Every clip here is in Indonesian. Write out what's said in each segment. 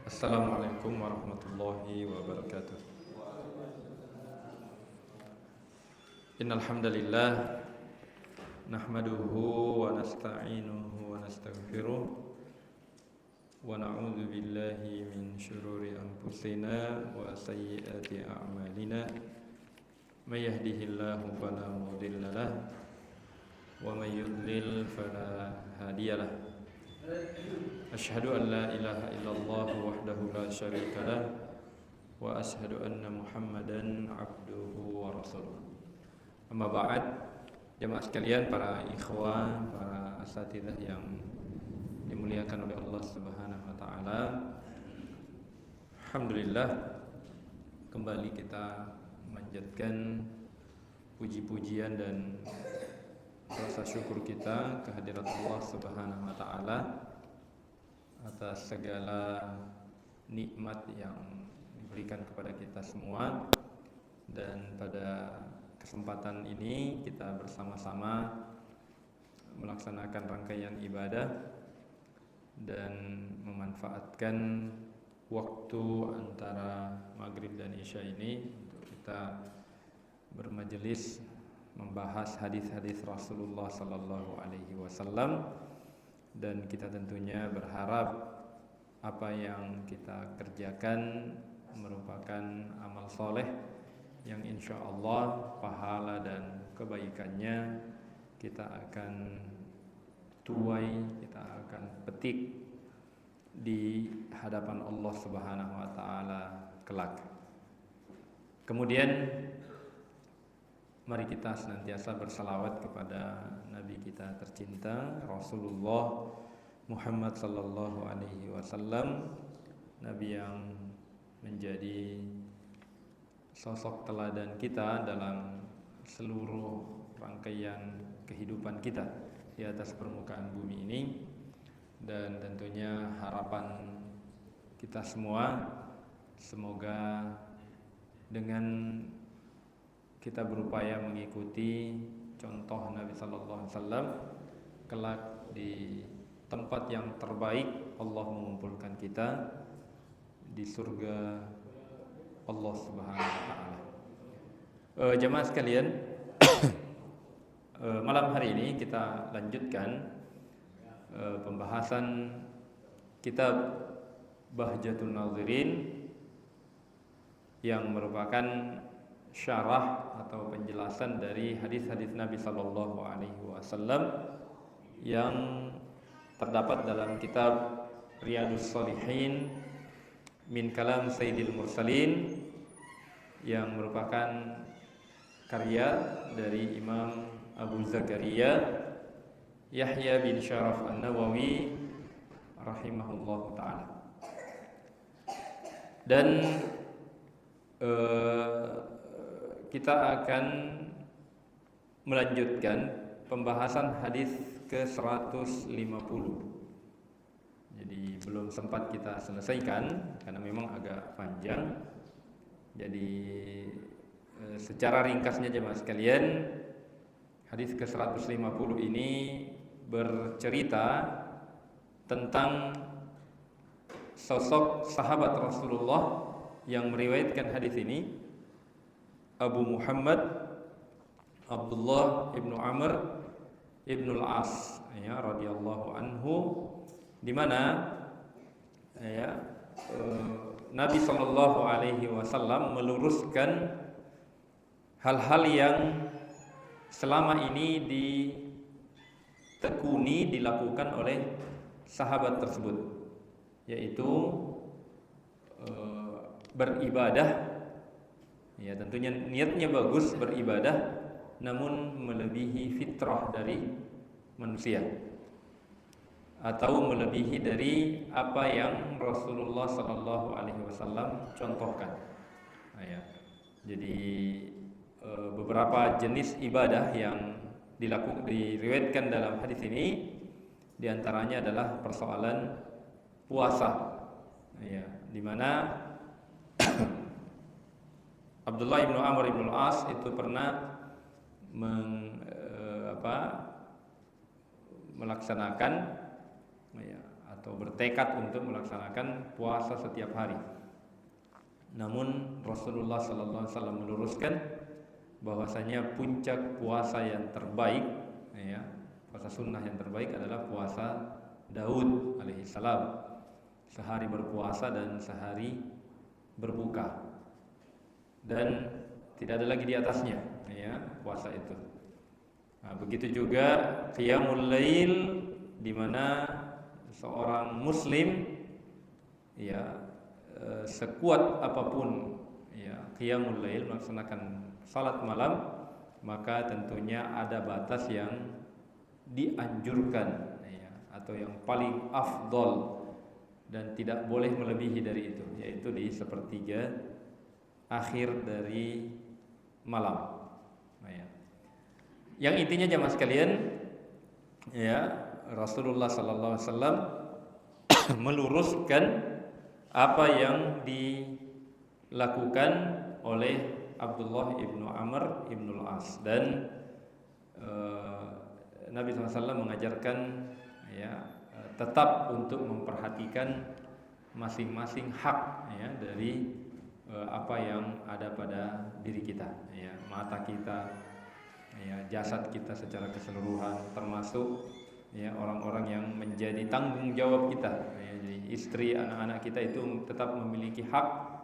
Assalamualaikum warahmatullahi wabarakatuh. Innal hamdalillah nahmaduhu wa nasta'inuhu wa nastaghfiruh wa na'udzu billahi min shururi anfusina wa sayyiati a'malina. May yahdihillahu fala mudilla lahu wa may yudlil fala hadiyalah. Asyhadu an la ilaha illallah wahdahu la syarika lah wa asyhadu anna Muhammadan abduhu wa rasuluh. Amma ba'd, jemaah sekalian, para ikhwan, para asatidzah yang dimuliakan oleh Allah Subhanahu wa taala. Alhamdulillah, kembali kita memanjatkan puji-pujian dan rasa syukur kita kehadirat Allah Subhanahu wa taala atas segala nikmat yang diberikan kepada kita semua. Dan pada kesempatan ini kita bersama-sama melaksanakan rangkaian ibadah dan memanfaatkan waktu antara maghrib dan isya ini untuk kita bermajelis membahas hadis-hadis Rasulullah sallallahu alaihi wasallam. Dan kita tentunya berharap apa yang kita kerjakan merupakan amal soleh yang insya Allah pahala dan kebaikannya kita akan tuai, kita akan petik di hadapan Allah Subhanahu wa taala kelak. Kemudian mari kita senantiasa bersalawat kepada Nabi kita tercinta Rasulullah Muhammad sallallahu alaihi wasallam, Nabi yang menjadi sosok teladan kita dalam seluruh rangkaian kehidupan kita di atas permukaan bumi ini. Dan tentunya harapan kita semua, semoga dengan kita berupaya mengikuti contoh Nabi sallallahu alaihi wasallam, kelak di tempat yang terbaik Allah mengumpulkan kita di surga Allah Subhanahu wa taala. Jemaah sekalian, malam hari ini kita lanjutkan pembahasan kitab Bahjatul Nazirin yang merupakan syarah atau penjelasan dari hadis-hadis Nabi sallallahu alaihi wasallam yang terdapat dalam kitab Riyadhus Shalihin min kalam Sayyidil Mursalin, yang merupakan karya dari Imam Abu Zakaria Yahya bin Syaraf An-Nawawi rahimahullahu taala. Dan kita akan melanjutkan pembahasan hadis ke-150. Jadi belum sempat kita selesaikan karena memang agak panjang. Jadi secara ringkasnya jemaah sekalian, hadis ke-150 ini bercerita tentang sosok sahabat Rasulullah yang meriwayatkan hadis ini, Abu Muhammad Abdullah ibnu Amr ibnu al-As radhiyallahu anhu, di mana Nabi sallallahu alaihi wasallam meluruskan hal-hal yang selama ini ditekuni dilakukan oleh sahabat tersebut, yaitu beribadah. Ya, tentunya niatnya bagus beribadah, namun melebihi fitrah dari manusia atau melebihi dari apa yang Rasulullah sallallahu alaihi wasallam contohkan. Ya. Jadi beberapa jenis ibadah yang diriwayatkan dalam hadis ini, diantaranya adalah persoalan puasa. Ya, di mana Abdullah ibnu Amr ibnu al-As itu pernah melaksanakan atau bertekad untuk melaksanakan puasa setiap hari. Namun Rasulullah sallallahu alaihi wasallam meluruskan bahwasanya puncak puasa yang terbaik, ya, puasa sunnah yang terbaik adalah puasa Daud alaihissalam, sehari berpuasa dan sehari berbuka, dan tidak ada lagi di atasnya, ya, puasa itu. Nah, begitu juga qiyamul lail, di mana seorang muslim, ya, sekuat apapun, ya, qiyamul lail, melaksanakan salat malam, maka tentunya ada batas yang dianjurkan, ya, atau yang paling afdol dan tidak boleh melebihi dari itu, yaitu di sepertiga akhir dari malam. Nah, ya. Yang intinya jamaah sekalian, ya, Rasulullah sallallahu alaihi wasallam meluruskan apa yang dilakukan oleh Abdullah ibnu Amr ibnu al-As, dan Nabi SAW mengajarkan, ya, tetap untuk memperhatikan masing-masing hak, ya, dari apa yang ada pada diri kita, ya, mata kita, ya, jasad kita secara keseluruhan, termasuk, ya, orang-orang yang menjadi tanggung jawab kita, ya, jadi istri, anak-anak kita itu tetap memiliki hak.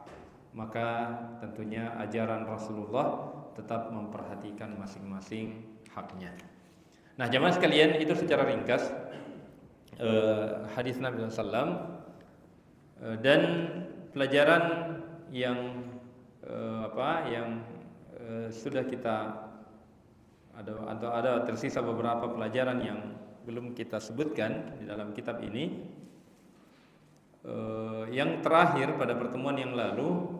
Maka tentunya ajaran Rasulullah tetap memperhatikan masing-masing haknya. Nah, jamaah sekalian, itu secara ringkas hadis Nabi SAW, dan pelajaran yang sudah kita ada tersisa beberapa pelajaran yang belum kita sebutkan di dalam kitab ini. Yang terakhir pada pertemuan yang lalu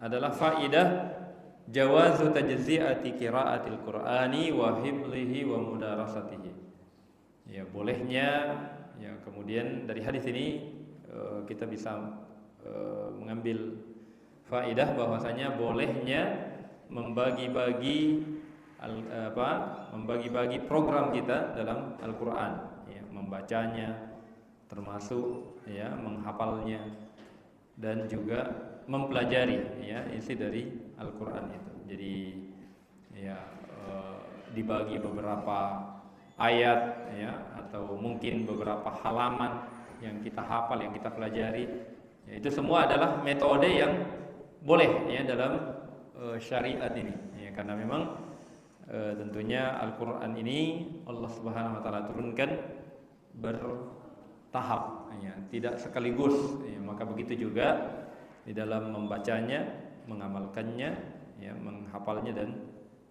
adalah faidah jawazu tajzi'ati qiraatil Qur'ani wa hifdhihi wa mudarasatihi. Ya, bolehnya, ya, kemudian dari hadis ini kita bisa mengambil faidah bahwasanya bolehnya membagi-bagi program kita dalam Al-Qur'an, ya, membacanya, termasuk, ya, menghafalnya, dan juga mempelajari, ya, isi dari Al-Qur'an itu. Jadi, ya, dibagi beberapa ayat, ya, atau mungkin beberapa halaman yang kita hafal, yang kita pelajari, ya, itu semua adalah metode yang boleh, ya, dalam syariat ini, ya, karena memang tentunya Al-Qur'an ini Allah Subhanahu wa taala turunkan bertahap, ya, tidak sekaligus, ya, maka begitu juga di dalam membacanya, mengamalkannya, ya, menghafalnya dan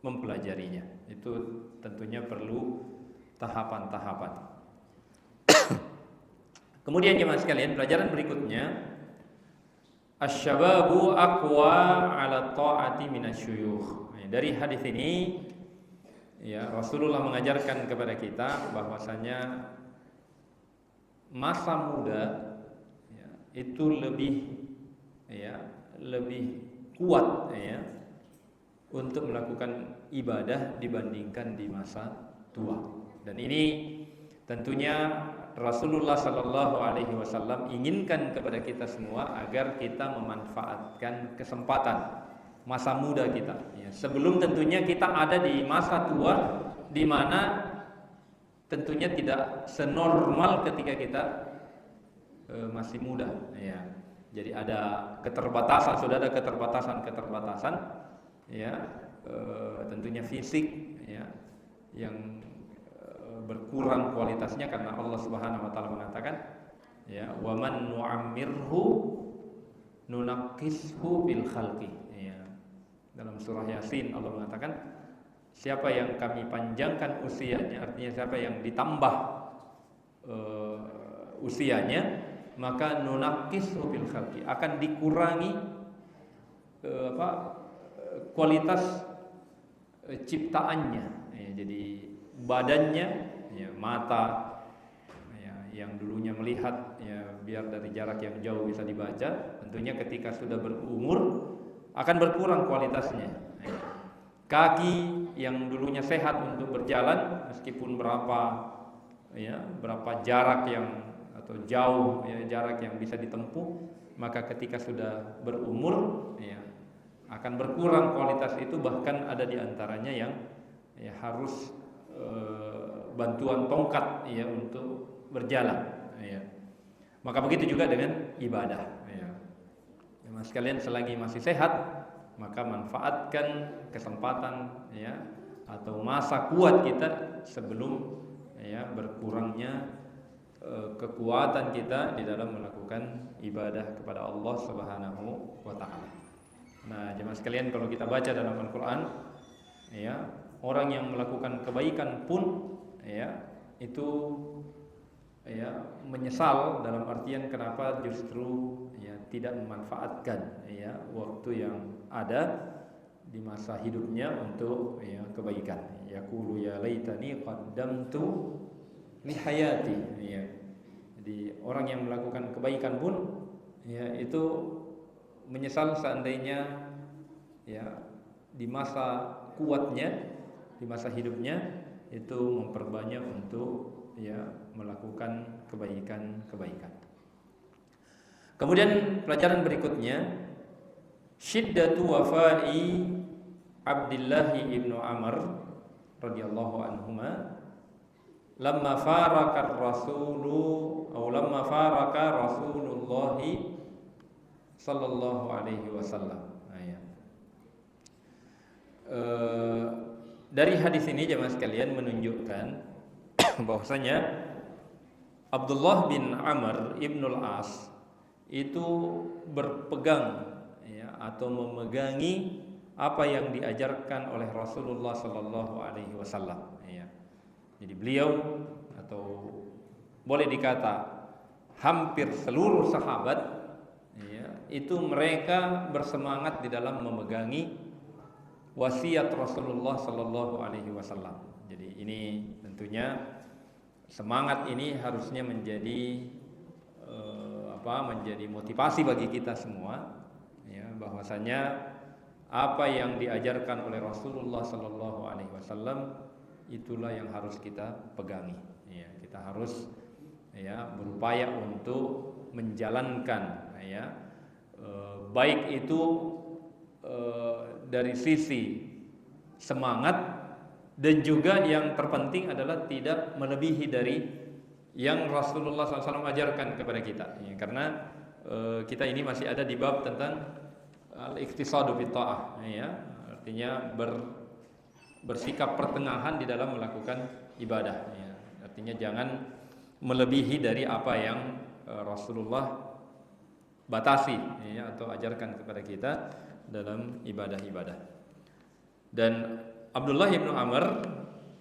mempelajarinya. Itu tentunya perlu tahapan-tahapan. Kemudian jemaah sekalian, pelajaran berikutnya, asy-syababu aqwa 'ala ta'ati minasyuyukh. Dari hadis ini, ya, Rasulullah mengajarkan kepada kita bahwasanya masa muda, ya, itu lebih kuat, ya, untuk melakukan ibadah dibandingkan di masa tua. Dan ini tentunya Rasulullah Sallallahu Alaihi Wasallam inginkan kepada kita semua agar kita memanfaatkan kesempatan masa muda kita, ya, sebelum tentunya kita ada di masa tua, di mana tentunya tidak senormal ketika kita masih muda, ya. Jadi ada keterbatasan, sudah ada keterbatasan, ya, tentunya fisik, ya, yang berkurang kualitasnya karena Allah Subhanahu wa taala mengatakan, ya, wa man nu'ammirhu nunaqqishu bil khalqi, ya. Dalam surah Yasin Allah mengatakan, siapa yang kami panjangkan usianya, artinya siapa yang ditambah usianya, maka nunaqqishu bil khalqi, akan dikurangi kualitas ciptaannya, ya. Jadi badannya, ya, mata, ya, yang dulunya melihat, ya, biar dari jarak yang jauh bisa dibaca, tentunya ketika sudah berumur akan berkurang kualitasnya, ya. Kaki yang dulunya sehat untuk berjalan meskipun berapa jarak yang atau jauh ya, jarak yang bisa ditempuh, maka ketika sudah berumur ya akan berkurang kualitas itu, bahkan ada di antaranya yang ya harus bantuan tongkat ya untuk berjalan ya. Maka begitu juga dengan ibadah ya. Mas sekalian, selagi masih sehat maka manfaatkan kesempatan ya atau masa kuat kita sebelum ya berkurangnya kekuatan kita di dalam melakukan ibadah kepada Allah Subhanahu wa taala. Nah, jemaah sekalian, kalau kita baca dalam Al-Qur'an ya, orang yang melakukan kebaikan pun ya itu ya menyesal, dalam artian kenapa justru ya tidak memanfaatkan ya waktu yang ada di masa hidupnya untuk ya kebaikan. Yaqulu ya laitani qaddamtu li hayati ya. Jadi orang yang melakukan kebaikan pun ya itu menyesal seandainya ya di masa kuatnya, di masa hidupnya itu memperbanyak untuk ya melakukan kebaikan-kebaikan. Kemudian pelajaran berikutnya, syiddatu wafai Abdullah ibnu Amr radhiyallahu anhuma lamma faraka Rasulullah sallallahu alaihi wasallam. Dari hadis ini jemaah sekalian menunjukkan bahwasanya Abdullah bin Amr ibnul As itu berpegang ya, atau memegangi apa yang diajarkan oleh Rasulullah sallallahu alaihi wasallam ya. Jadi beliau, atau boleh dikata hampir seluruh sahabat ya, itu mereka bersemangat di dalam memegangi wasiat Rasulullah sallallahu alaihi wasallam. Jadi ini tentunya semangat ini harusnya menjadi menjadi motivasi bagi kita semua ya, bahwasanya apa yang diajarkan oleh Rasulullah sallallahu alaihi wasallam itulah yang harus kita pegangi ya. Kita harus ya berupaya untuk menjalankan ya, baik itu dari sisi semangat, dan juga yang terpenting adalah tidak melebihi dari yang Rasulullah SAW ajarkan kepada kita ya, karena kita ini masih ada di bab tentang al-iqtisadu bit ta'ah ya, artinya bersikap pertengahan di dalam melakukan ibadah ya. Artinya jangan melebihi dari apa yang Rasulullah batasi ya, atau ajarkan kepada kita dalam ibadah-ibadah. Dan Abdullah bin Amr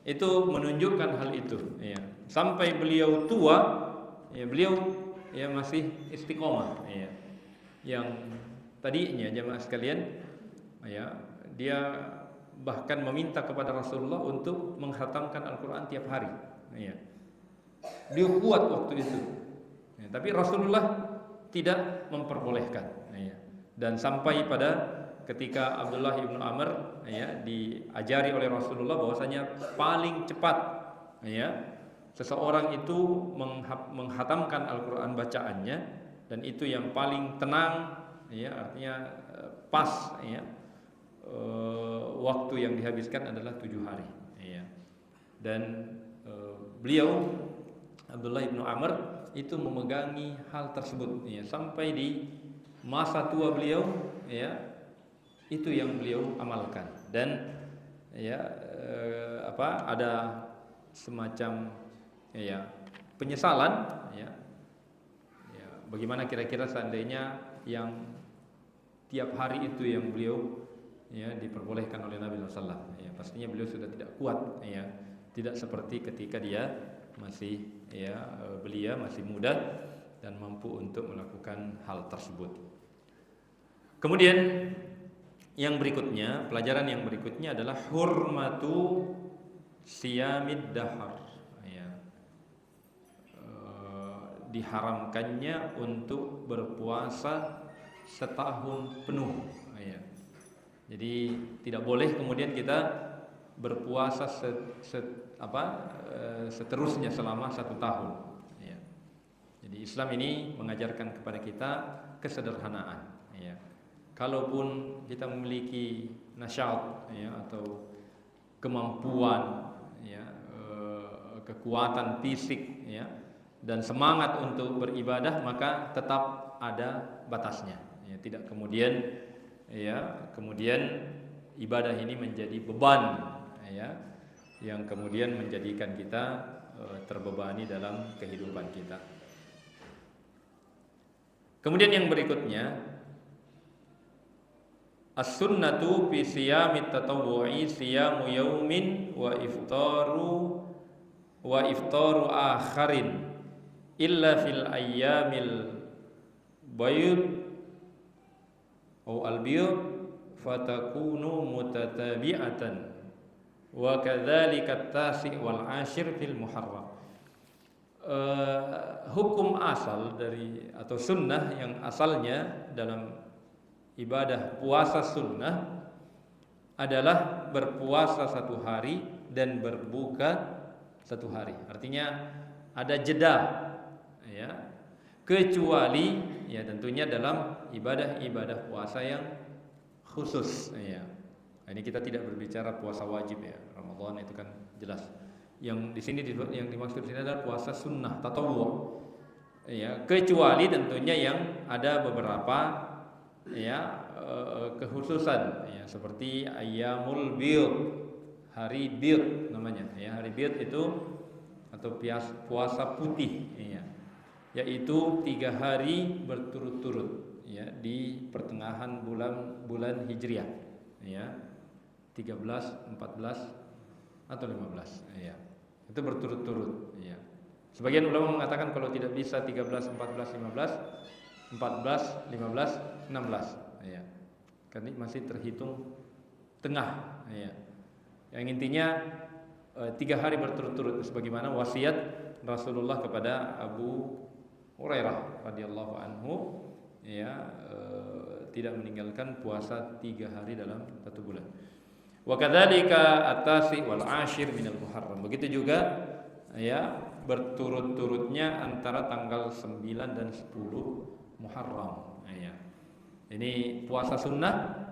itu menunjukkan hal itu ya. Sampai beliau tua ya, beliau ya masih istiqomah ya. Yang tadinya jemaah sekalian ya, dia bahkan meminta kepada Rasulullah untuk menghatamkan Al-Quran tiap hari ya. Dia kuat waktu itu ya, tapi Rasulullah tidak memperbolehkan ya. Dan sampai pada ketika Abdullah bin Amr ya diajari oleh Rasulullah bahwasanya paling cepat ya seseorang itu menghatamkan Al-Quran bacaannya, dan itu yang paling tenang ya, artinya pas ya, waktu yang dihabiskan adalah 7 hari ya. Dan beliau Abdullah bin Amr itu memegangi hal tersebut ya, sampai di masa tua beliau ya, itu yang beliau amalkan. Dan ya ada semacam ya penyesalan ya, bagaimana kira-kira seandainya yang tiap hari itu yang beliau ya diperbolehkan oleh Nabi SAW ya, pastinya beliau sudah tidak kuat ya, tidak seperti ketika dia masih ya belia, masih muda dan mampu untuk melakukan hal tersebut. Kemudian yang berikutnya, pelajaran yang berikutnya adalah hurmatu siyamid dahar ya. Diharamkannya untuk berpuasa setahun penuh ya. Jadi tidak boleh kemudian kita berpuasa seterusnya selama 1 tahun ya. Jadi Islam ini mengajarkan kepada kita kesederhanaan. Ya. Kalaupun kita memiliki nasyat, ya, atau kemampuan, ya, kekuatan fisik, ya, dan semangat untuk beribadah, maka tetap ada batasnya. Ya, tidak kemudian, ya, kemudian ibadah ini menjadi beban, ya, yang kemudian menjadikan kita terbebani dalam kehidupan kita. Kemudian yang berikutnya, as-sunnatu fi siyamit tatawwu'i siyamu yaumin wa iftaru akharin illa fil ayyamil bayd atau al-bayd fatakunu mutatabi'atan wa kadzalika at-tasi' wal 'ashir fil muharram. Hukum asal dari atau sunnah yang asalnya dalam ibadah puasa sunnah adalah berpuasa satu hari dan berbuka satu hari. Artinya ada jeda, ya, kecuali ya tentunya dalam ibadah-ibadah puasa yang khusus, ya. Ini kita tidak berbicara puasa wajib, ya. Ramadan itu kan jelas. Yang di sini yang dimaksud di sini adalah puasa sunnah tatawwu, ya, kecuali tentunya yang ada beberapa, ya, kekhususan, ya, seperti ayyamul bid, hari bid namanya, ya, hari bid itu atau puasa putih, ya, yaitu 3 hari berturut-turut, ya, di pertengahan bulan Hijriah, ya, 13, 14 atau 15, ya. Itu berturut-turut, ya. Sebagian ulama mengatakan kalau tidak bisa 13, 14, 15, 14, 15, 16, ya. Karena masih terhitung tengah, ya. Yang intinya 3 hari berturut-turut sebagaimana wasiat Rasulullah kepada Abu Hurairah radhiyallahu anhu, ya, tidak meninggalkan puasa 3 hari dalam 1 bulan. Wa kadzalika at-tasi wal 'ashir minal muharram. Begitu juga, ya, berturut-turutnya antara tanggal 9 dan 10 Muharram, ya. Ini puasa sunnah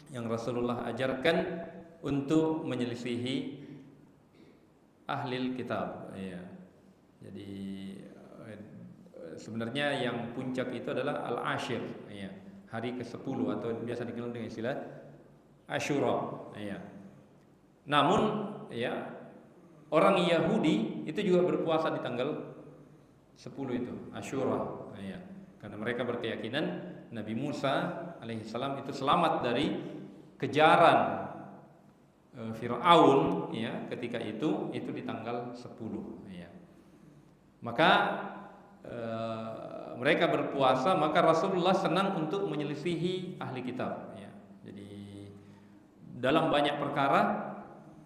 yang Rasulullah ajarkan untuk menyelisihi ahlil kitab, ya. Jadi sebenarnya yang puncak itu adalah al-ashir, ya, hari ke-10 atau biasa dikenal dengan istilah Asyura, ya. Namun, ya, orang Yahudi itu juga berpuasa di tanggal 10 itu, Asyura, ya. Karena mereka berkeyakinan Nabi Musa alaihissalam itu selamat dari kejaran Fir'aun, ya, ketika itu di tanggal 10, ya. Maka mereka berpuasa, maka Rasulullah senang untuk menyelisihi ahli kitab, ya. Jadi dalam banyak perkara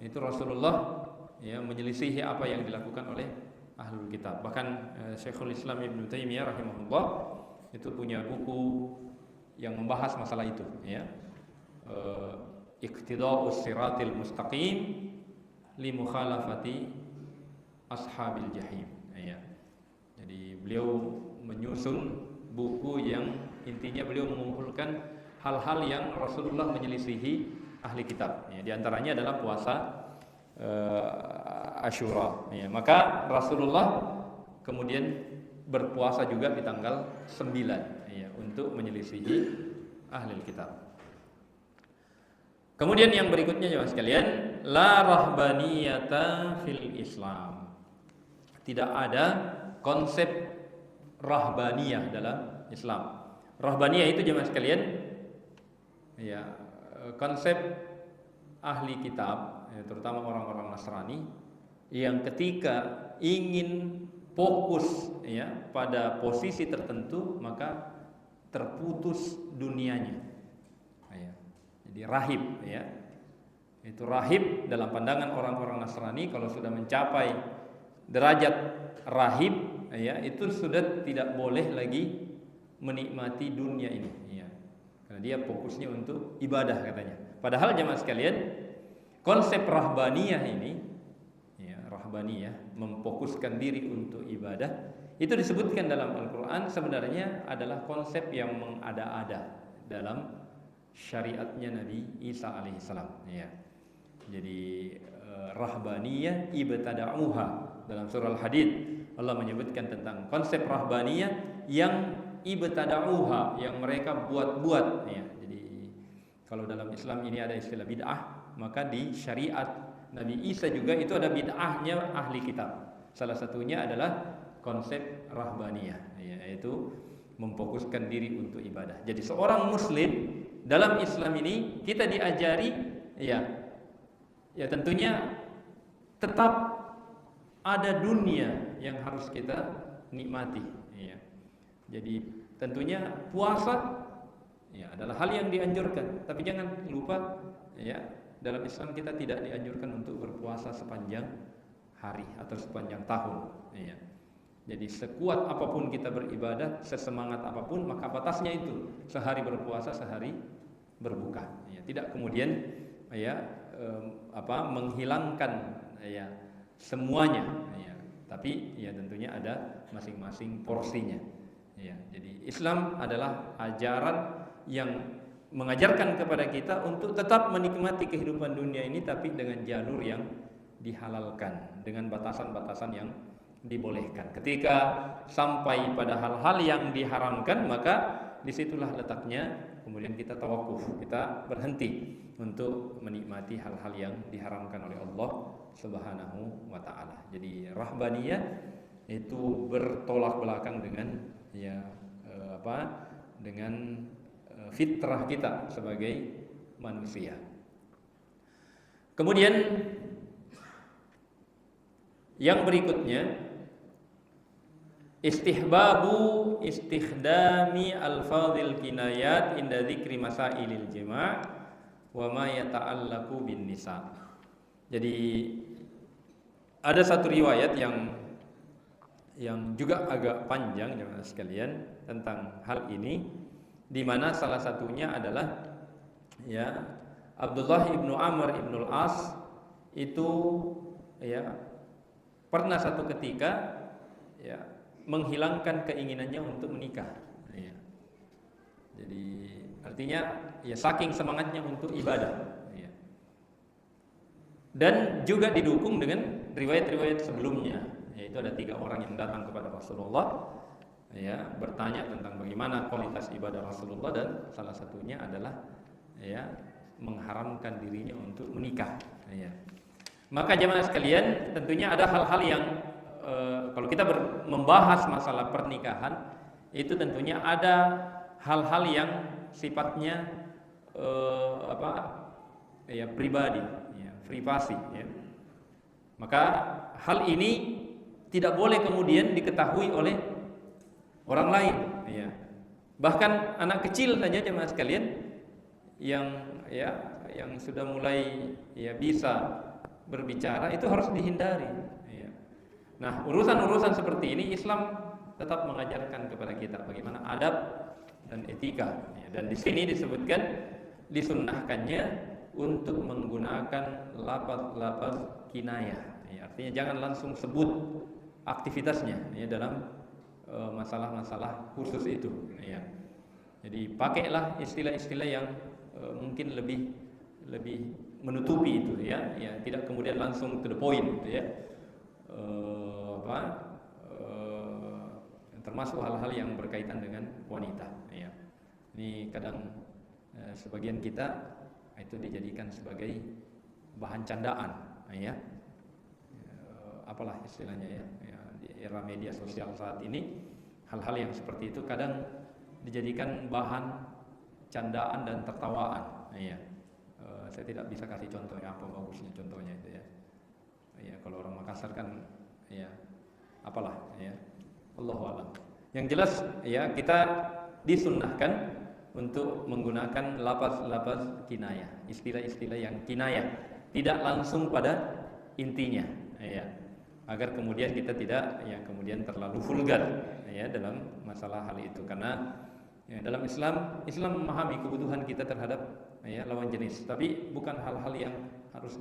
itu Rasulullah, ya, menyelisihi apa yang dilakukan oleh ahlul kitab. Bahkan Syekhul Islam Ibnu Taimiyah rahimahullah itu punya buku yang membahas masalah itu, ya. Iqtida'us siratil mustaqim li mukhalafati ashabil jahim, ya. Jadi beliau menyusun buku yang intinya beliau mengumpulkan hal-hal yang Rasulullah menyelisihi ahli kitab, ya. Di antaranya adalah puasa Asyura, ya. Maka Rasulullah kemudian berpuasa juga di tanggal 9, ya, untuk menyelisihi ahli kitab. Kemudian yang berikutnya jemaah sekalian, la rahbaniyata fil Islam. Tidak ada konsep rahbaniyah dalam Islam. Rahbaniyah itu jemaah sekalian, ya, konsep ahli kitab, ya, terutama orang-orang Nasrani yang ketika ingin fokus, ya, pada posisi tertentu maka terputus dunianya, ya. Jadi rahib, ya, itu rahib dalam pandangan orang-orang Nasrani kalau sudah mencapai derajat rahib, ya, itu sudah tidak boleh lagi menikmati dunia ini, ya. Karena dia fokusnya untuk ibadah katanya. Padahal jemaah sekalian, konsep rahbaniyah ini, ya, rahbaniyah memfokuskan diri untuk ibadah, itu disebutkan dalam Al-Quran sebenarnya adalah konsep yang mengada-ada dalam syariatnya Nabi Isa alaihissalam. Ya. Jadi rahbaniyah ibtada'uha dalam surah Al-Hadid Allah menyebutkan tentang konsep rahbaniyah yang ibtada'uha, yang mereka buat-buat. Ya. Jadi kalau dalam Islam ini ada istilah bid'ah, maka di syariat Nabi Isa juga itu ada bid'ahnya ahli kitab. Salah satunya adalah konsep rahbaniyah, yaitu memfokuskan diri untuk ibadah. Jadi seorang muslim dalam Islam ini kita diajari ya tentunya tetap ada dunia yang harus kita nikmati. Ya. Jadi tentunya puasa ya adalah hal yang dianjurkan, tapi jangan lupa ya dalam Islam kita tidak dianjurkan untuk berpuasa sepanjang hari atau sepanjang tahun. Ya. Jadi sekuat apapun kita beribadah, sesemangat apapun, maka batasnya itu sehari berpuasa, sehari berbuka. Ya. Tidak kemudian menghilangkan ya semuanya. Ya. Tapi ya tentunya ada masing-masing porsinya. Ya. Jadi Islam adalah ajaran yang mengajarkan kepada kita untuk tetap menikmati kehidupan dunia ini, tapi dengan jalur yang dihalalkan, dengan batasan-batasan yang dibolehkan. Ketika sampai pada hal-hal yang diharamkan, maka disitulah letaknya kemudian kita tawakuf, kita berhenti untuk menikmati hal-hal yang diharamkan oleh Allah Subhanahu wa ta'ala. Jadi rahbaniyah itu bertolak belakang dengan dengan fitrah kita sebagai manusia. Kemudian yang berikutnya, istihbabu istikhdami alfadhil kinayat inda dzikri masailil jima' wa ma yata'allaqu bin nisa. Jadi ada satu riwayat yang juga agak panjang jemaah sekalian tentang hal ini, di mana salah satunya adalah ya Abdullah ibnu Amr ibnu al-As itu ya pernah satu ketika ya menghilangkan keinginannya untuk menikah. Ya. Jadi artinya ya saking semangatnya untuk ibadah. Ya. Dan juga didukung dengan riwayat-riwayat sebelumnya, yaitu ada 3 orang yang datang kepada Rasulullah ya bertanya tentang bagaimana kualitas ibadah Rasulullah, dan salah satunya adalah ya mengharamkan dirinya untuk menikah. Ya. Maka jemaah sekalian, tentunya ada hal-hal yang kalau kita membahas masalah pernikahan itu tentunya ada hal-hal yang sifatnya pribadi, ya, privasi. Ya. Maka hal ini tidak boleh kemudian diketahui oleh orang lain. Ya. Bahkan anak kecil saja jemaah sekalian yang sudah mulai ya bisa berbicara itu harus dihindari. Ya. Nah, urusan-urusan seperti ini Islam tetap mengajarkan kepada kita bagaimana adab dan etika. Ya. Dan di sini disebutkan disunnahkannya untuk menggunakan lafaz kinayah. Ya, artinya jangan langsung sebut aktivitasnya ya dalam masalah-masalah khusus itu. Ya. Jadi pakailah istilah-istilah yang mungkin lebih menutupi itu ya, tidak kemudian langsung to the point gitu ya. Termasuk hal-hal yang berkaitan dengan wanita ya. Ini kadang sebagian kita itu dijadikan sebagai bahan candaan ya. Apalah istilahnya ya, di era media sosial saat ini hal-hal yang seperti itu kadang dijadikan bahan candaan dan tertawaan ya. Saya tidak bisa kasih contohnya apa bagusnya contohnya itu ya. Ya kalau orang Makassar kan ya apalah ya. Allahu a'lam. Yang jelas ya kita disunnahkan untuk menggunakan lafaz-lafaz kinayah, istilah-istilah yang kinayah, tidak langsung pada intinya ya. Agar kemudian kita tidak ya kemudian terlalu vulgar ya dalam masalah hal itu, karena ya, dalam Islam memahami kebutuhan kita terhadap ya lawan jenis, tapi bukan hal-hal yang harus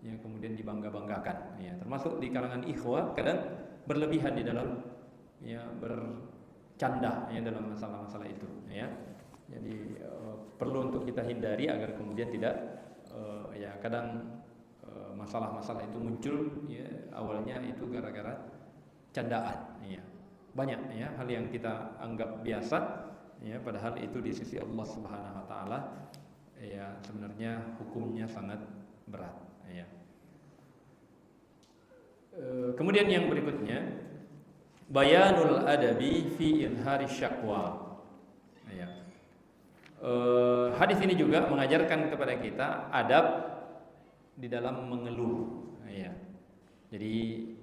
kemudian dibangga-banggakan ya. Termasuk di kalangan ikhwah kadang berlebihan di dalam ya bercanda ya dalam masalah-masalah itu ya. Jadi perlu untuk kita hindari agar kemudian tidak ya kadang masalah-masalah itu muncul ya awalnya itu gara-gara candaan ya. Banyak ya hal yang kita anggap biasa ya padahal itu di sisi Allah Subhanahu wa taala ya sebenarnya hukumnya sangat berat ya. Kemudian yang berikutnya bayanul adabi fi izhari syakwa ya. Hadis ini juga mengajarkan kepada kita adab di dalam mengeluh ya. Jadi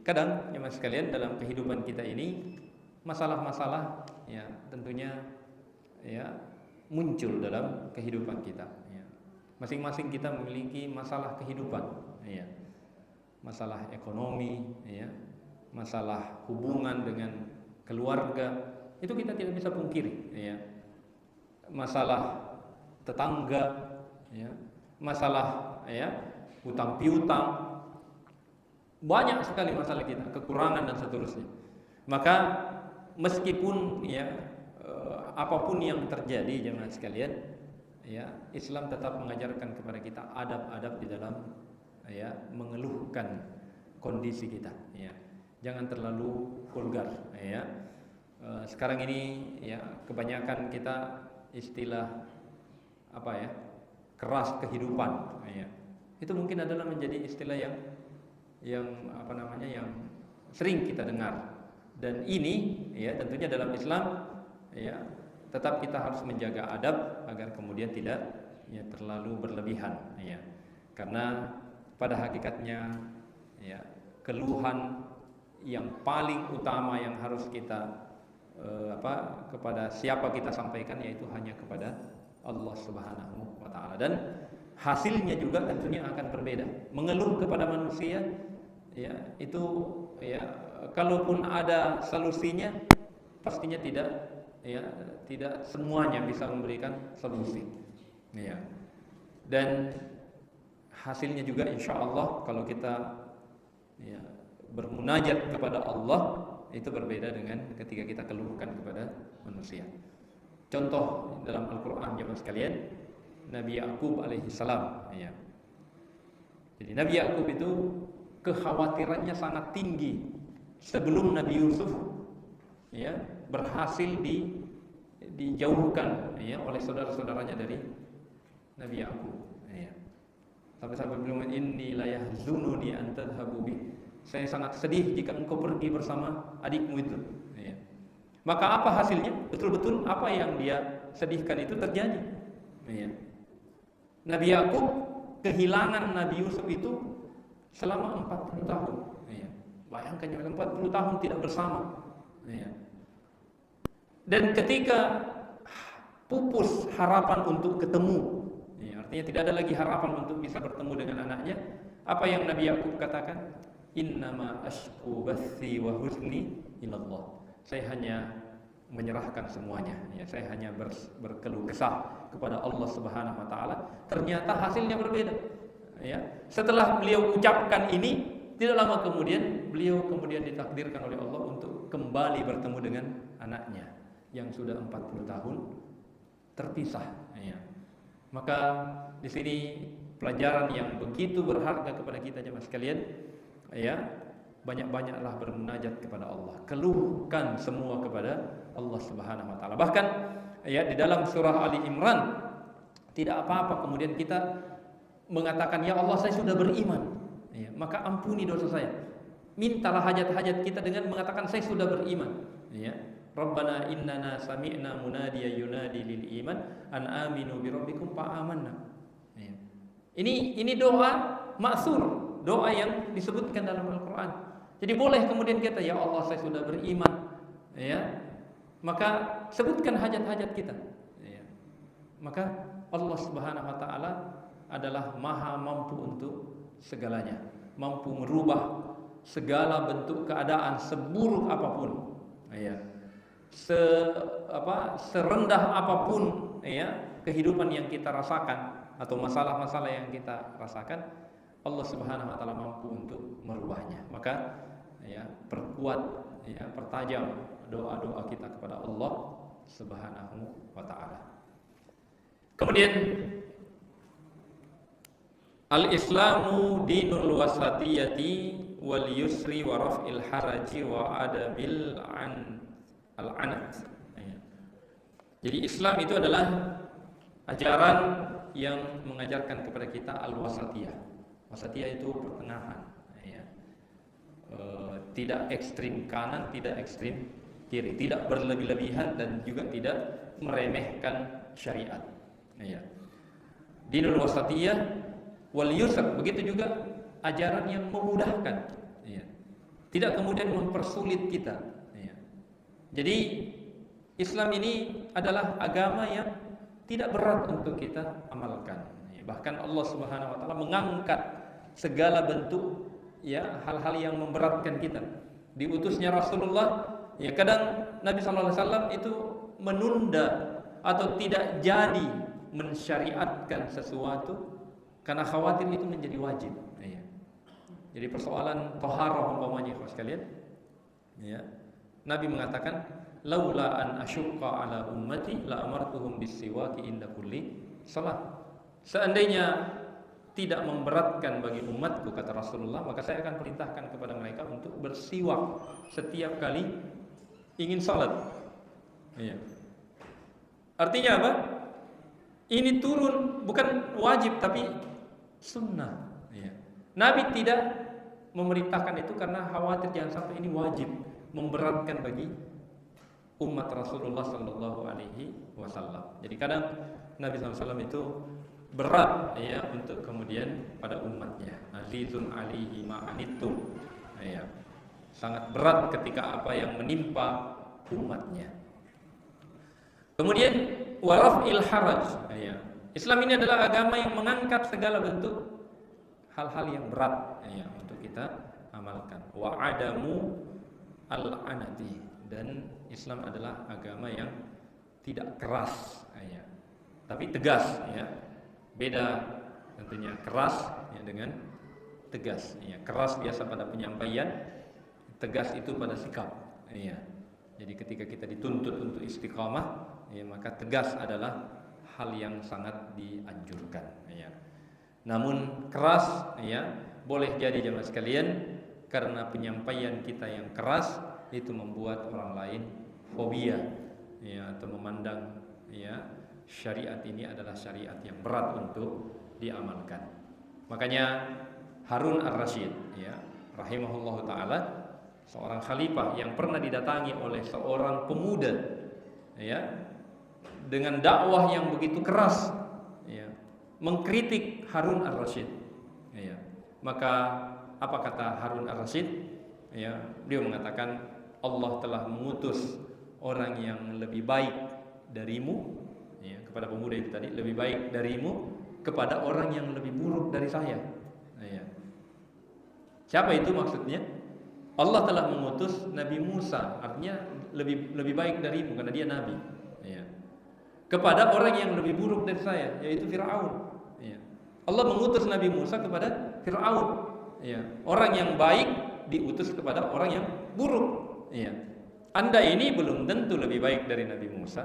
kadang ya mas sekalian dalam kehidupan kita ini masalah-masalah ya tentunya ya muncul dalam kehidupan kita ya. Masing-masing kita memiliki masalah kehidupan ya. Masalah ekonomi ya, masalah hubungan dengan keluarga itu kita tidak bisa pungkiri ya. Masalah tetangga ya, masalah ya hutang piutang, banyak sekali masalah kita, kekurangan dan seterusnya. Maka meskipun ya apapun yang terjadi jemaah sekalian ya, Islam tetap mengajarkan kepada kita adab-adab di dalam ya mengeluhkan kondisi kita ya. Jangan terlalu vulgar ya. Sekarang ini ya kebanyakan kita istilah apa ya? Keras kehidupan ya. Itu mungkin adalah menjadi istilah yang apa namanya yang sering kita dengar. Dan ini ya tentunya dalam Islam ya tetap kita harus menjaga adab agar kemudian tidak ya terlalu berlebihan ya. Karena pada hakikatnya ya keluhan yang paling utama yang harus kita kepada siapa kita sampaikan yaitu hanya kepada Allah Subhanahu wa taala, dan hasilnya juga tentunya akan berbeda. Mengeluh kepada manusia ya itu ya kalaupun ada solusinya pastinya tidak semuanya bisa memberikan solusi ya. Dan hasilnya juga insya Allah kalau kita ya, bermunajat kepada Allah itu berbeda dengan ketika kita keluhkan kepada manusia. Contoh dalam Al-Quran jemaah sekalian, Nabi Yakub alaihi salam ya. Jadi Nabi Yakub itu kekhawatirannya sangat tinggi sebelum Nabi Yusuf ya berhasil dijauhkan ya oleh saudara-saudaranya dari Nabi Yakub ya. Sampai beliau inni la yahzununi an tadhhabu bi. Saya sangat sedih jika engkau pergi bersama adikmu itu ya. Maka apa hasilnya? Betul-betul apa yang dia sedihkan itu terjadi ya. Nabi Yakub kehilangan Nabi Yusuf itu selama 40 tahun ya. Bayangkan 40 tahun tidak bersama ya. Dan ketika pupus harapan untuk ketemu ya, artinya tidak ada lagi harapan untuk bisa bertemu dengan anaknya, apa yang Nabi Yakub katakan? Innama ashku bathi wa huzni ilallah. Saya hanya menyerahkan semuanya ya, saya hanya berkeluh kesah kepada Allah Subhanahu wa taala. Ternyata hasilnya berbeda ya. Setelah beliau ucapkan ini, tidak lama kemudian beliau ditakdirkan oleh Allah untuk kembali bertemu dengan anaknya yang sudah 40 tahun terpisah ya. Maka di sini pelajaran yang begitu berharga kepada kita jemaah sekalian ya, banyak-banyaklah bermunajat kepada Allah, keluhkan semua kepada Allah Subhanahu wa taala. Bahkan ya di dalam surah Ali Imran tidak apa-apa kemudian kita mengatakan ya Allah saya sudah beriman ya, maka ampuni dosa saya. Mintalah hajat-hajat kita dengan mengatakan saya sudah beriman ya. Rabbana innana sami'na munadiyan yunadi lil iman an aminu bi rabbikum fa amanna ya. Ini doa maksur, doa yang disebutkan dalam Al-Quran. Jadi boleh kemudian kita ya Allah saya sudah beriman ya, maka sebutkan hajat-hajat kita ya. Maka Allah Subhanahu wa taala adalah maha mampu untuk segalanya, mampu merubah segala bentuk keadaan seburuk apapun ya. Serendah apapun ya kehidupan yang kita rasakan atau masalah-masalah yang kita rasakan, Allah Subhanahu wa taala mampu untuk merubahnya. Maka ya perkuat ya, pertajam doa-doa kita kepada Allah Subhanahu wa taala. Kemudian al-Islamu dinul wasatiyati wal yusri wa raf'il haraji wa adabil al-anat. Jadi Islam itu adalah ajaran yang mengajarkan kepada kita al-wasatiyah. Wasatiyah itu pertengahan, ya. Tidak ekstrim kanan, tidak ekstrim kiri, tidak berlebih-lebihan dan juga tidak meremehkan syariat. Ya. Dinul wasatiyah wal yusr, begitu juga ajaran yang memudahkan, ya. Tidak kemudian mempersulit kita, ya. Jadi Islam ini adalah agama yang tidak berat untuk kita amalkan, ya. Bahkan Allah Subhanahu wa taala mengangkat segala bentuk, ya, hal-hal yang memberatkan kita. Diutusnya Rasulullah, ya, kadang Nabi sallallahu alaihi wasallam itu menunda atau tidak jadi mensyariatkan sesuatu karena khawatir itu menjadi wajib, ya. Jadi persoalan thaharah umpamanya sekalian, ya. Nabi mengatakan, laula an asyqa ala ummati la amartuhum bis-siwaki inda kulli salat. Seandainya tidak memberatkan bagi umatku, kata Rasulullah, maka saya akan perintahkan kepada mereka untuk bersiwak setiap kali ingin salat. Ya. Artinya apa? Ini turun bukan wajib tapi sunnah. Ya. Nabi tidak memerintahkan itu karena khawatir jangan sampai ini wajib, memberatkan bagi umat Rasulullah Sallallahu Alaihi Wasallam. Jadi kadang Nabi SAW itu berat, ya, untuk kemudian pada umatnya. Azizun alaihi ma'anittum, ya, sangat berat ketika apa yang menimpa umatnya. Kemudian warafil haraj, ya. Islam ini adalah agama yang mengangkat segala bentuk hal-hal yang berat, ya, untuk kita amalkan. Wa adamu al-anati, dan Islam adalah agama yang tidak keras, ya, tapi tegas, ya. Beda tentunya keras, ya, dengan tegas, ya. Keras biasa pada penyampaian, tegas itu pada sikap, ya. Jadi ketika kita dituntut untuk istiqamah, ya, maka tegas adalah hal yang sangat dianjurkan, ya. Namun keras, ya, boleh jadi jemaah sekalian karena penyampaian kita yang keras itu membuat orang lain fobia, ya, atau memandang, ya, syariat ini adalah syariat yang berat untuk diamalkan. Makanya Harun ar-Rasyid, ya, rahimahullahu taala, seorang khalifah yang pernah didatangi oleh seorang pemuda, ya, dengan dakwah yang begitu keras, ya, mengkritik Harun ar-Rasyid, ya. Maka apa kata Harun ar-Rasyid? Ya, dia mengatakan Allah telah mengutus orang yang lebih baik darimu, ya, kepada pemuda itu tadi, lebih baik darimu kepada orang yang lebih buruk dari saya, ya. Siapa itu maksudnya? Allah telah mengutus Nabi Musa, artinya lebih baik darimu karena dia nabi, ya, kepada orang yang lebih buruk dari saya, yaitu Fir'aun, ya. Allah mengutus Nabi Musa kepada Fir'aun, ya, orang yang baik diutus kepada orang yang buruk, ya. Anda ini belum tentu lebih baik dari Nabi Musa,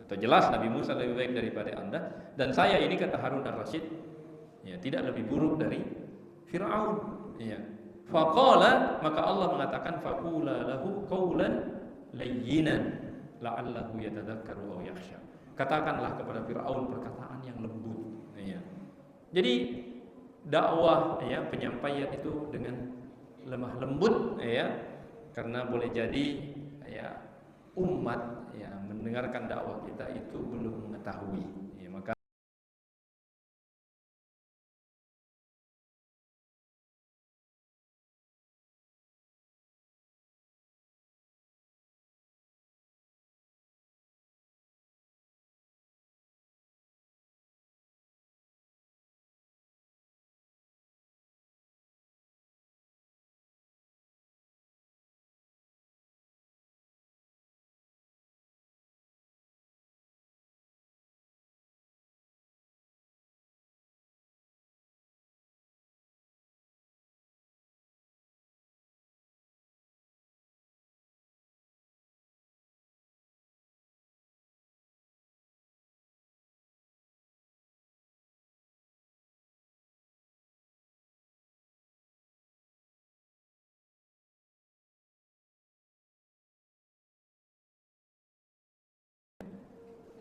atau jelas Nabi Musa lebih baik daripada Anda, dan saya ini, kata Harun ar-Rasyid, ya, tidak lebih buruk dari Fir'aun, ya. Faqala, maka Allah mengatakan, faqula lahu qawlan layyinan la'allahu yatadzakkaru aw yakhsha. Katakanlah kepada Fir'aun perkataan yang lembut, ya. Jadi dakwah, ya, penyampaian itu dengan lemah lembut, ya, karena boleh jadi, ya, umat, ya, mendengarkan dakwah kita itu belum mengetahui, ya, maka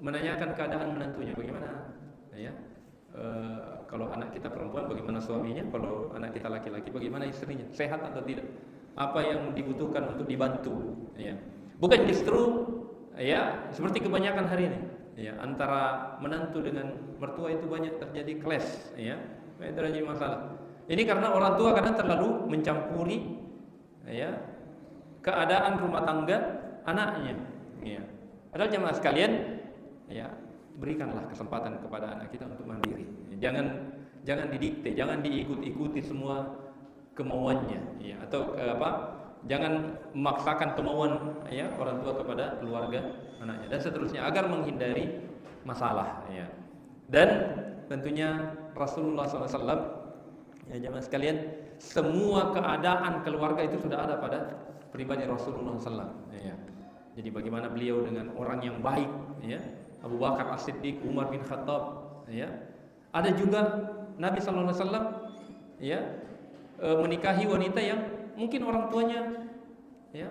menanyakan keadaan menantunya bagaimana, ya. Kalau anak kita perempuan bagaimana suaminya, kalau anak kita laki-laki bagaimana istrinya, sehat atau tidak, apa yang dibutuhkan untuk dibantu, ya. Bukan justru ya seperti kebanyakan hari ini, ya, antara menantu dengan mertua itu banyak terjadi clash, ya, terjadi masalah. Ini karena orang tua kadang terlalu mencampuri, ya, keadaan rumah tangga anaknya, ya. Padahal jemaah sekalian, ya, berikanlah kesempatan kepada anak kita untuk mandiri. Jangan didikte, jangan diikut-ikuti semua kemauannya, ya, atau jangan memaksakan kemauan, ya, orang tua kepada keluarga anaknya dan seterusnya agar menghindari masalah, ya. Dan tentunya Rasulullah SAW, ya, jemaah sekalian, semua keadaan keluarga itu sudah ada pada pribadi Rasulullah SAW, ya. Jadi bagaimana beliau dengan orang yang baik, ya, Abu Bakar As-Siddiq, Umar bin Khattab, ya. Ada juga Nabi sallallahu alaihi wasallam, ya, menikahi wanita yang mungkin orang tuanya, ya,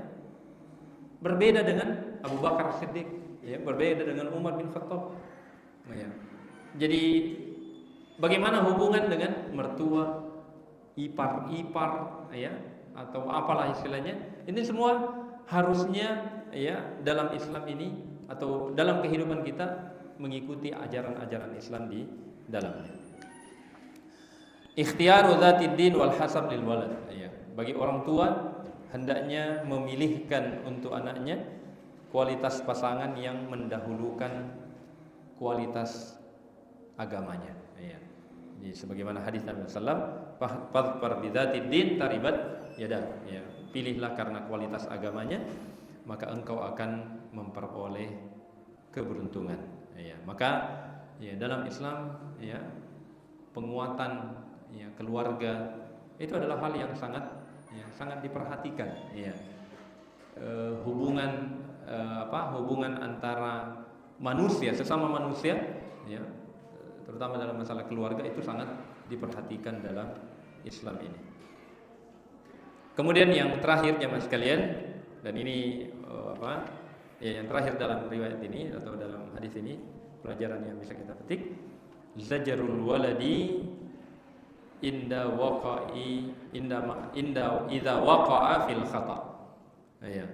berbeda dengan Abu Bakar As-Siddiq, ya, berbeda dengan Umar bin Khattab, ya. Jadi bagaimana hubungan dengan mertua, ipar, ya, atau apalah istilahnya. Ini semua harusnya, ya, dalam Islam ini atau dalam kehidupan kita mengikuti ajaran-ajaran Islam di dalamnya. Ikhtiyaru dzatid din wal hasab lil walad, ya. Bagi orang tua hendaknya memilihkan untuk anaknya kualitas pasangan yang mendahulukan kualitas agamanya, ya. Jadi sebagaimana hadis Nabi sallallahu alaihi wasallam, "Fadfar bidzatid din taribat yadak", ya. Pilihlah karena kualitas agamanya, maka engkau akan memperoleh keberuntungan, ya. Maka, ya, dalam Islam, ya, penguatan, ya, keluarga itu adalah hal yang sangat, ya, sangat diperhatikan, ya. Hubungan antara manusia sesama manusia, ya, terutama dalam masalah keluarga itu sangat diperhatikan dalam Islam ini. Kemudian yang terakhir jemaah sekalian, dan ini yang terakhir dalam riwayat ini atau dalam hadis ini, pelajaran yang bisa kita petik, zajarul waladi inda idza waqa'a fil khata. Ya.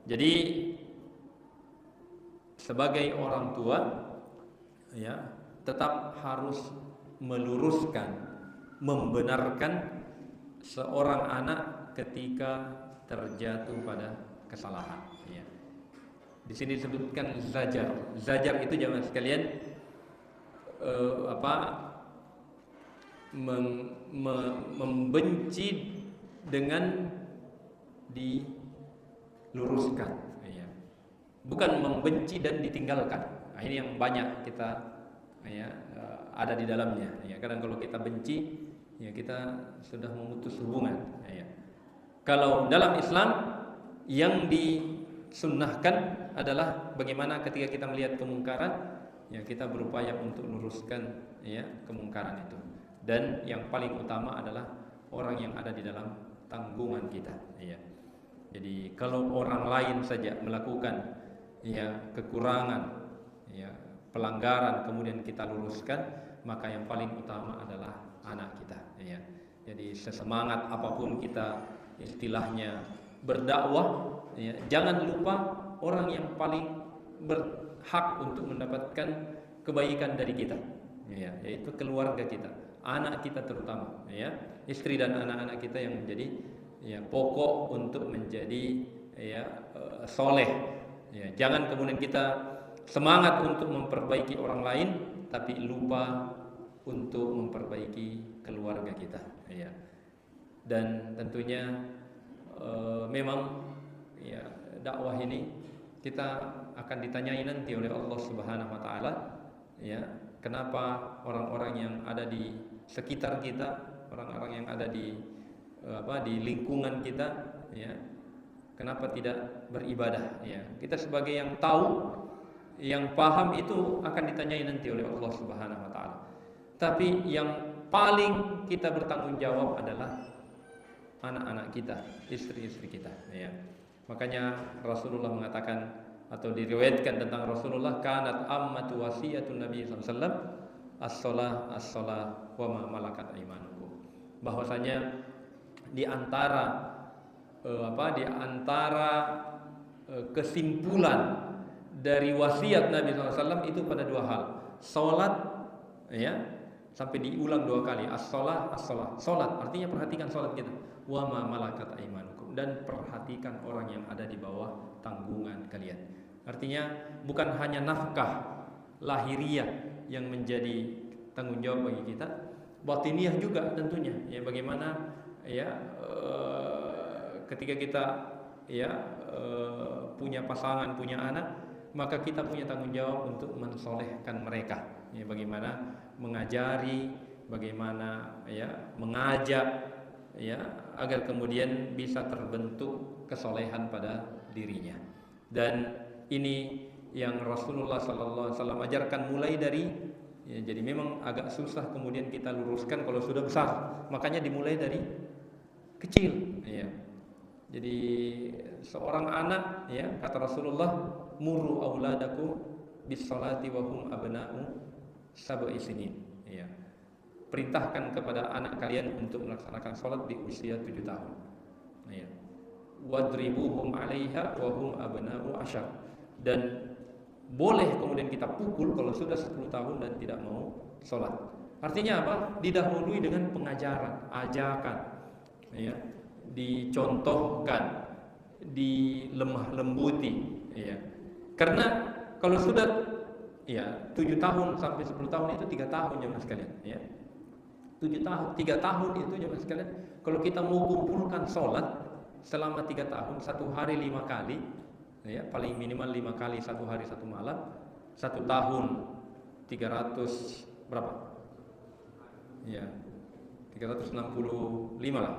Jadi sebagai orang tua, ya, tetap harus meluruskan, membenarkan seorang anak ketika terjatuh pada kesalahan, ya. Di sini disebutkan zajar. Zajar itu jemaah sekalian membenci dengan diluruskan, ya. Bukan membenci dan ditinggalkan. Nah, ini yang banyak kita, ya, ada di dalamnya, ya. Kadang kalau kita benci, ya, kita sudah memutus hubungan, ya. Kalau dalam Islam yang disunnahkan adalah bagaimana ketika kita melihat kemungkaran, ya, kita berupaya untuk luruskan, ya, kemungkaran itu. Dan yang paling utama adalah orang yang ada di dalam tanggungan kita, ya. Jadi kalau orang lain saja melakukan, ya, kekurangan, ya, pelanggaran kemudian kita luruskan, maka yang paling utama adalah anak kita, ya. Jadi sesemangat apapun kita istilahnya berdakwah, ya, jangan lupa orang yang paling berhak untuk mendapatkan kebaikan dari kita, ya, yaitu keluarga kita, anak kita terutama, ya, istri dan anak-anak kita yang menjadi, ya, pokok untuk menjadi, ya, soleh, ya. Jangan kemudian kita semangat untuk memperbaiki orang lain tapi lupa untuk memperbaiki keluarga kita, ya. Dan tentunya memang, ya, dakwah ini kita akan ditanyai nanti oleh Allah Subhanahu wa taala, ya, kenapa orang-orang yang ada di sekitar kita, orang-orang yang ada di lingkungan kita, ya, kenapa tidak beribadah, ya. Kita sebagai yang tahu, yang paham itu akan ditanyai nanti oleh Allah Subhanahu wa taala. Tapi yang paling kita bertanggung jawab adalah anak-anak kita, istri-istri kita, ya. Makanya Rasulullah mengatakan, atau diriwayatkan tentang Rasulullah, kanat ammatu wasiyatun Nabi sallallahu alaihi wasallam as-shalah wa ma malakat aimanukum. Bahwasanya di antara kesimpulan dari wasiat Nabi SAW itu pada dua hal. Salat, ya, sampai diulang dua kali. As-shalah. Salat artinya perhatikan salat kita. Wa ma malakat aimanukum, dan perhatikan orang yang ada di bawah tanggungan kalian. Artinya bukan hanya nafkah lahiriah yang menjadi tanggung jawab bagi kita, batiniah juga tentunya. Ya, bagaimana ya ketika kita punya pasangan, punya anak, maka kita punya tanggung jawab untuk mensolehkan mereka. Ya, bagaimana mengajari, bagaimana mengajak, agar kemudian bisa terbentuk kesolehan pada dirinya. Dan ini yang Rasulullah SAW ajarkan mulai dari, jadi memang agak susah kemudian kita luruskan kalau sudah besar. Makanya dimulai dari kecil. Jadi seorang anak, kata Rasulullah, muru auladakum bis salati wa hum abna'u sab'i sinin. Perintahkan kepada anak kalian untuk melaksanakan salat di usia 7 tahun. Wadribuhum 'alaiha wa hum abna'u 'ashar. Dan boleh kemudian kita pukul kalau sudah 10 tahun dan tidak mau salat. Artinya apa? Didahului dengan pengajaran, ajakan, dicontohkan, dilemah lembuti, Karena kalau sudah 7 tahun sampai 10 tahun itu 3 tahun jemaah sekalian, 7 tahun, 3 tahun itu jemaah sekalian. Kalau kita mau kumpulkan sholat selama 3 tahun, 1 hari 5 kali, paling minimal 5 kali 1 hari 1 malam, 1 tahun 300 berapa? 365 lah,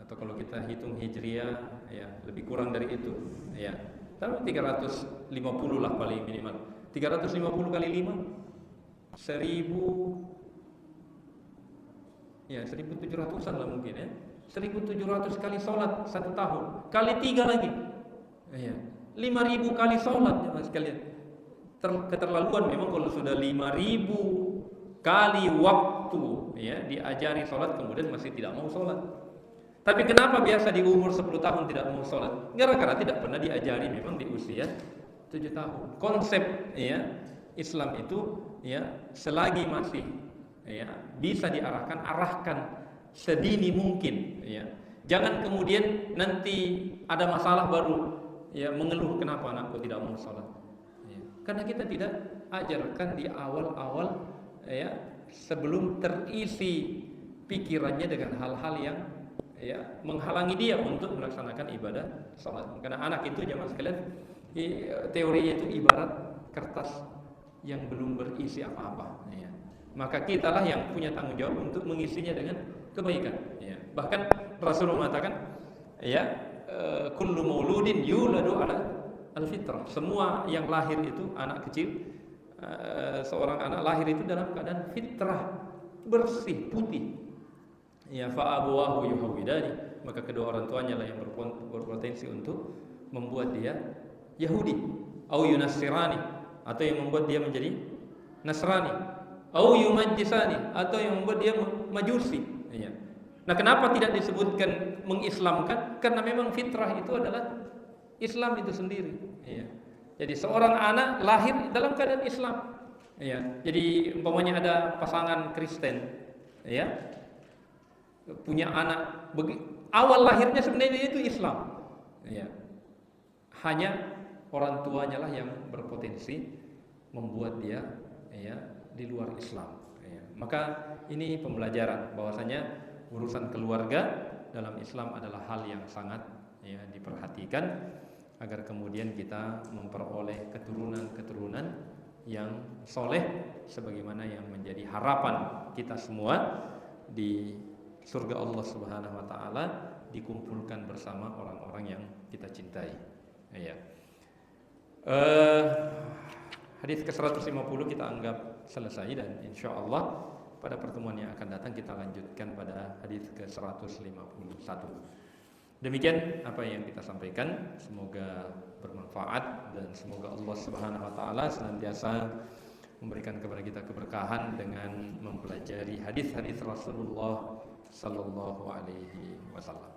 atau kalau kita hitung hijriah, lebih kurang dari itu, tapi 350 lah paling minimal. 350 kali 5 1700-an lah mungkin, 1700 kali sholat 1 tahun, kali 3 lagi, 5000 kali sholat ya mas sekalian. Keterlaluan memang kalau sudah 5000 kali waktu diajari sholat kemudian masih tidak mau sholat. Tapi kenapa biasa di umur 10 tahun tidak mau sholat? Gara-gara tidak pernah diajari memang di usia 7 tahun. Konsep Islam itu selagi masih bisa arahkan sedini mungkin, jangan kemudian nanti ada masalah baru mengeluh kenapa anakku tidak mau sholat. Karena kita tidak ajarkan di awal-awal, sebelum terisi pikirannya dengan hal-hal yang menghalangi dia untuk melaksanakan ibadah sholat. Karena anak itu jemaah sekalian, teorinya itu ibarat kertas yang belum berisi apa-apa. Maka kitalah yang punya tanggung jawab untuk mengisinya dengan kebaikan. Bahkan Rasulullah mengatakan, kullu mauludin yuladu ala al-fitrah. Semua yang lahir itu anak kecil, seorang anak lahir itu dalam keadaan fitrah, bersih, putih. Fa abawahu yuhawidani, maka kedua orang tuanya lah yang berpotensi untuk membuat dia Yahudi, au yunassirani, atau yang membuat dia menjadi Nasrani, au yumajjisani, atau yang membuat dia Majusi. Nah, kenapa tidak disebutkan mengislamkan? Karena memang fitrah itu adalah Islam itu sendiri. Jadi seorang anak lahir dalam keadaan Islam. Jadi umpamanya ada pasangan Kristen, punya anak, awal lahirnya sebenarnya itu Islam. Hanya orang tuanya lah yang berpotensi membuat dia di luar Islam. Maka ini pembelajaran bahwasanya urusan keluarga dalam Islam adalah hal yang sangat diperhatikan agar kemudian kita memperoleh keturunan-keturunan yang soleh sebagaimana yang menjadi harapan kita semua di surga Allah Subhanahu wa taala, dikumpulkan bersama orang-orang yang kita cintai. Hadis ke-150 kita anggap selesai, dan insyaallah pada pertemuan yang akan datang kita lanjutkan pada hadis ke-151. Demikian apa yang kita sampaikan, semoga bermanfaat dan semoga Allah Subhanahu wa taala senantiasa memberikan kepada kita keberkahan dengan mempelajari hadis-hadis Rasulullah sallallahu alaihi wasallam.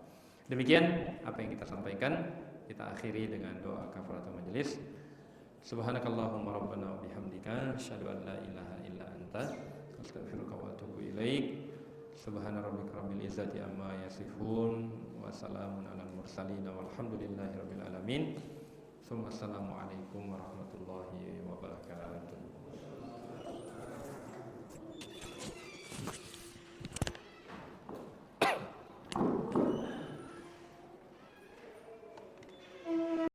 Demikian apa yang kita sampaikan, kita akhiri dengan doa kafaratul majelis. Subhanakallahumma rabbana wa bihamdika asyhadu an la ilaha illa anta astaghfiruka wa atubu ilaik. Subhana rabbika rabbil izzati amma yasifun wa salamun alal mursalin walhamdulillahi rabbil alamin. Assalamualaikum warahmatullahi